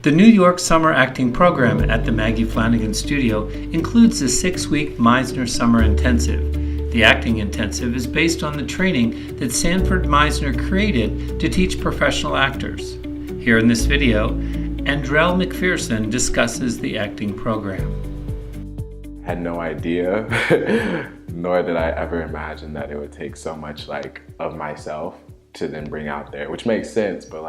The New York Summer Acting Program at the Maggie Flanigan Studio includes the 6-week Meisner Summer Intensive. The acting intensive is based on the training that Sanford Meisner created to teach professional actors. Here in this video, Andrel McPherson discusses the acting program. Had no idea, nor did I ever imagine that it would take so much of myself to then bring out there, which makes sense, but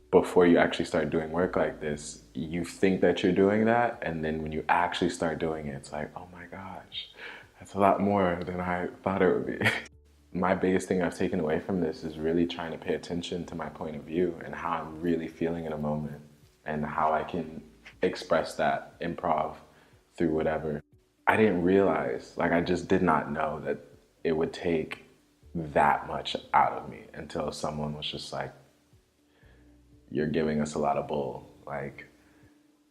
before you actually start doing work like this, you think that you're doing that, and then when you actually start doing it, it's like, oh my gosh, that's a lot more than I thought it would be. My biggest thing I've taken away from this is really trying to pay attention to my point of view and how I'm really feeling in a moment and how I can express that improv through whatever. I didn't realize, I just did not know that it would take that much out of me until someone was just like, you're giving us a lot of bull,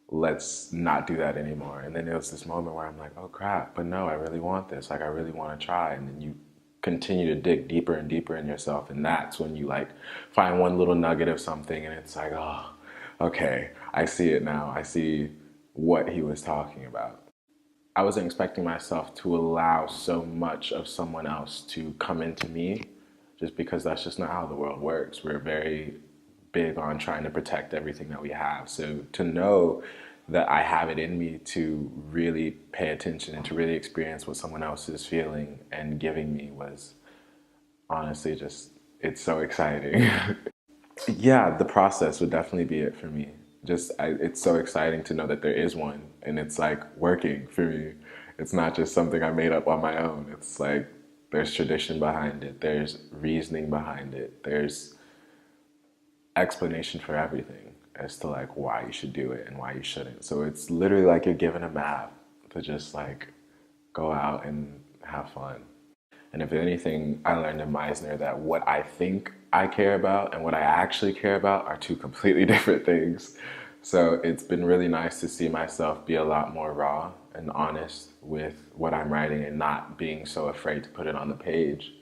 let's not do that anymore. And then it was this moment where I'm like, oh crap, but no, I really want this, I really want to try. And then you continue to dig deeper and deeper in yourself, and that's when you find one little nugget of something, and it's like, oh, okay, I see it now, I see what he was talking about. I wasn't expecting myself to allow so much of someone else to come into me, just because that's just not how the world works. We're very big on trying to protect everything that we have. So to know that I have it in me to really pay attention and to really experience what someone else is feeling and giving me was honestly just, it's so exciting. Yeah, the process would definitely be it for me. It's so exciting to know that there is one, and it's working for me. It's not just something I made up on my own. It's there's tradition behind it, there's reasoning behind it, there's explanation for everything as to why you should do it and why you shouldn't. So it's literally you're given a map to just go out and have fun. And if anything, I learned in Meisner that what I think I care about and what I actually care about are two completely different things. So it's been really nice to see myself be a lot more raw and honest with what I'm writing and not being so afraid to put it on the page,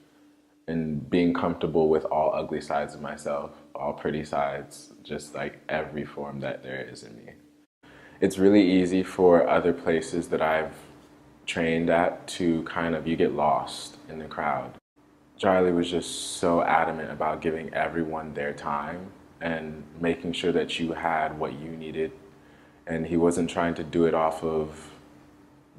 and being comfortable with all ugly sides of myself, all pretty sides, just every form that there is in me. It's really easy for other places that I've trained at to you get lost in the crowd. Charlie was just so adamant about giving everyone their time and making sure that you had what you needed. And he wasn't trying to do it off of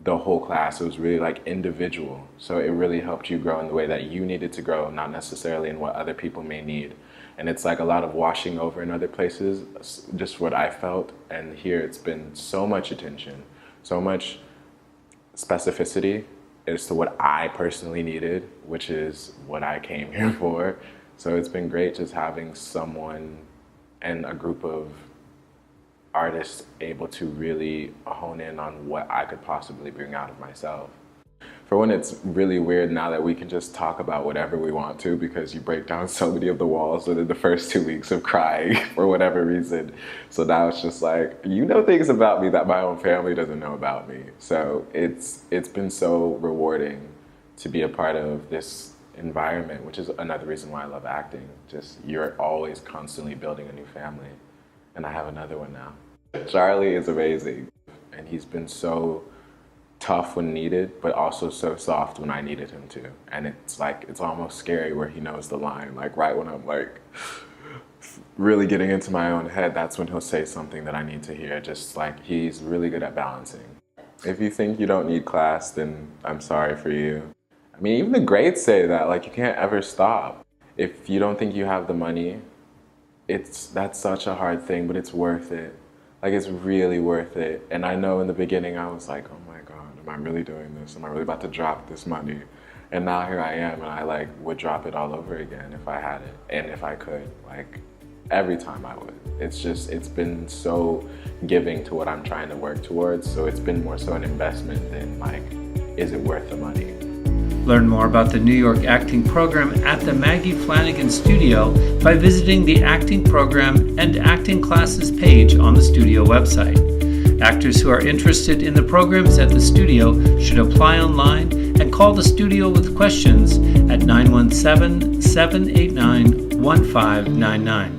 the whole class. It was really individual. So it really helped you grow in the way that you needed to grow, not necessarily in what other people may need. And it's a lot of washing over in other places, just what I felt. And here it's been so much attention, so much specificity as to what I personally needed, which is what I came here for. So it's been great just having someone and a group of artists able to really hone in on what I could possibly bring out of myself. For one, it's really weird now that we can just talk about whatever we want to, because you break down so many of the walls within the first 2 weeks of crying for whatever reason. So now it's just you know things about me that my own family doesn't know about me. So it's been so rewarding to be a part of this environment, which is another reason why I love acting. Just you're always constantly building a new family, and I have another one now. Charlie is amazing, and he's been so tough when needed, but also so soft when I needed him to. And it's almost scary where he knows the line. Right when I'm really getting into my own head, that's when he'll say something that I need to hear. Just he's really good at balancing. If you think you don't need class, then I'm sorry for you. I mean, even the grades say that, you can't ever stop. If you don't think you have the money, that's such a hard thing, but it's worth it. It's really worth it. And I know in the beginning I was oh my God, am I really doing this? Am I really about to drop this money? And now here I am, and I would drop it all over again if I had it, and if I could, every time I would. It's been so giving to what I'm trying to work towards. So it's been more so an investment than is it worth the money? Learn more about the New York Acting Program at the Maggie Flanigan Studio by visiting the Acting Program and Acting Classes page on the studio website. Actors who are interested in the programs at the studio should apply online and call the studio with questions at 917-789-1599.